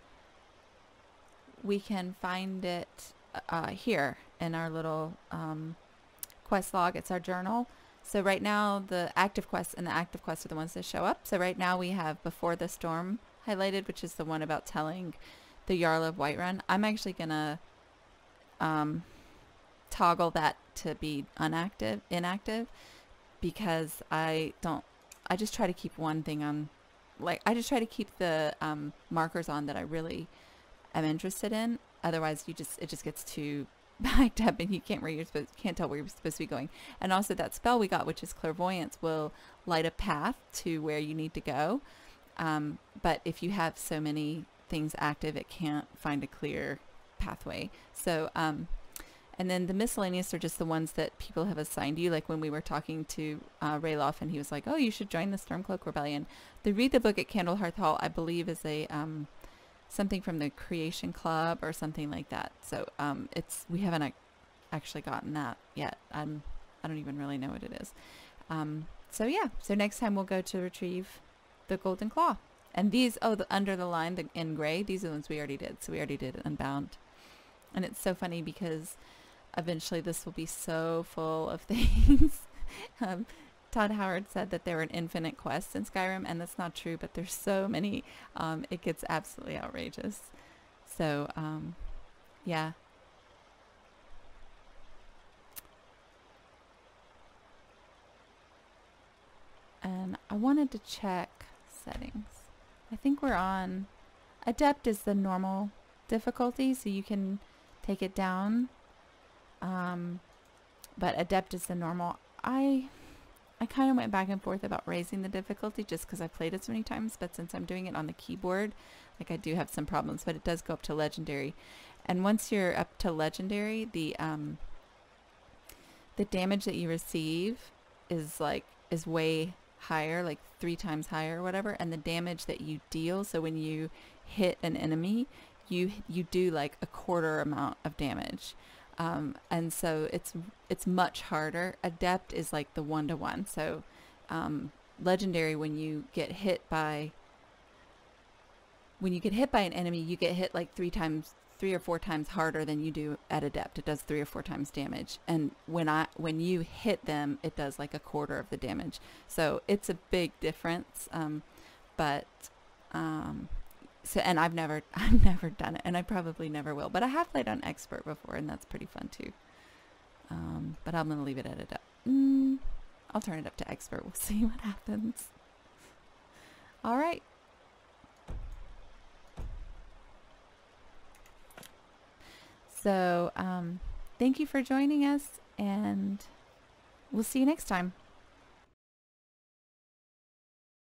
we can find it here in our little quest log. It's our journal. So right now the active quests and the active quests are the ones that show up. So right now we have Before the Storm highlighted, which is the one about telling the Jarl of Whiterun. I'm actually gonna toggle that to be inactive, because I just try to keep one thing on, like, I just try to keep the markers on that I really am interested in. Otherwise it just gets too backed up and you can't tell where you're supposed to be going. And also that spell we got, which is clairvoyance, will light a path to where you need to go. But if you have so many things active, it can't find a clear pathway. So, and then the miscellaneous are just the ones that people have assigned you. Like when we were talking to Rayloff, and he was like, "Oh, you should join the Stormcloak Rebellion." The Read the Book at Candlehearth Hall, I believe, is a something from the Creation Club or something like that. So we haven't actually gotten that yet. I don't even really know what it is. So yeah. So next time we'll go to retrieve the Golden Claw. And these, under the line, in gray, these are the ones we already did. So we already did Unbound. And it's so funny because eventually this will be so full of things. Todd Howard said that there were an infinite quests in Skyrim, and that's not true, but there's so many. It gets absolutely outrageous. So, yeah. And I wanted to check settings. I think we're on Adept is the normal difficulty, so you can take it down. But Adept is the normal. I kind of went back and forth about raising the difficulty just because I played it so many times, but since I'm doing it on the keyboard, like, I do have some problems, but it does go up to Legendary. And once you're up to Legendary, the damage that you receive is way higher, like 3 times higher or whatever, and the damage that you deal, so when you hit an enemy, you do like a quarter amount of damage. And so it's much harder. Adept is like the 1-to-1. So Legendary, when you get hit by an enemy, you get hit like 3 or 4 times harder than you do at Adept. It does 3 or 4 times damage. And when you hit them, it does like a quarter of the damage. So it's a big difference. So, and I've never done it, and I probably never will. But I have played on Expert before, and that's pretty fun too. But I'm gonna leave it at Adept. I'll turn it up to Expert. We'll see what happens. All right. So, thank you for joining us, and we'll see you next time.